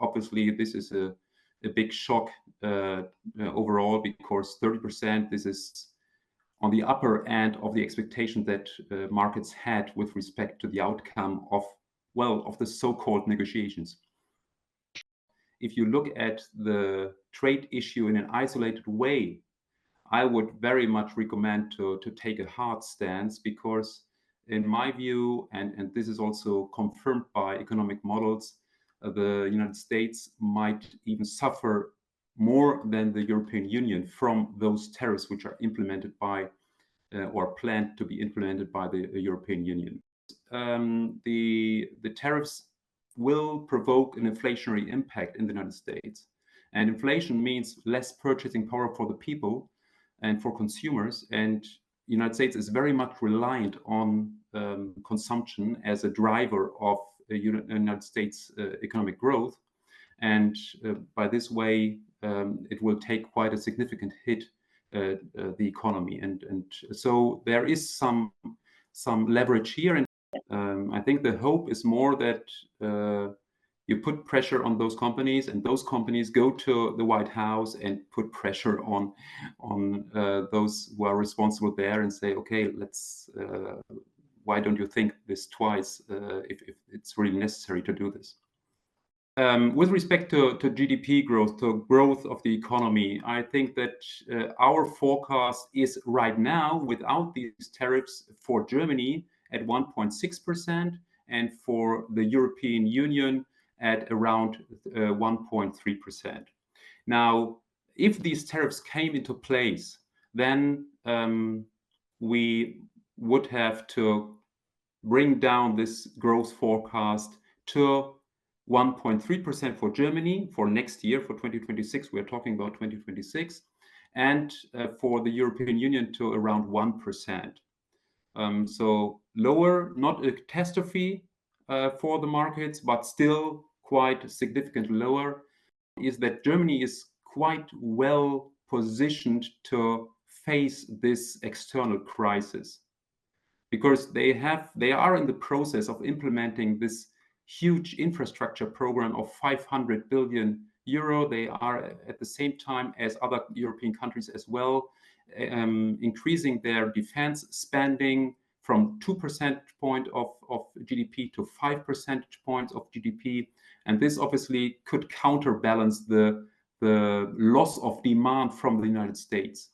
obviously this is a big shock overall, because 30%, this is on the upper end of the expectation that markets had with respect to the outcome of the so-called negotiations. If you look at the trade issue in an isolated way, I would very much recommend to take a hard stance, because in my view, and this is also confirmed by economic models, the United States might even suffer more than the European Union from those tariffs which are implemented by or planned to be implemented by the European Union. The tariffs will provoke an inflationary impact in the United States. And inflation means less purchasing power for the people and for consumers. And the United States is very much reliant on consumption as a driver of the United States economic growth. And by this way, it will take quite a significant hit the economy. And so there is some leverage here. And I think the hope is more that you put pressure on those companies, and those companies go to the White House and put pressure on those who are responsible there and say, okay, let's why don't you think this twice if it's really necessary to do this? With respect to GDP growth, to growth of the economy, I think that our forecast is right now, without these tariffs, for Germany at 1.6%, and for the European Union at around 1.3%. Now, if these tariffs came into place, then we would have to bring down this growth forecast to 1.3% for Germany for next year, for 2026. We're talking about 2026, and for the European Union to around 1%. So lower, not a catastrophe for the markets, but still quite significantly lower. Is that Germany is quite well positioned to face this external crisis, because they are in the process of implementing this huge infrastructure program of 500 billion euro. They are at the same time as other European countries as well, increasing their defense spending from 2 percentage points of GDP to 5 percentage points of GDP. And this obviously could counterbalance the loss of demand from the United States.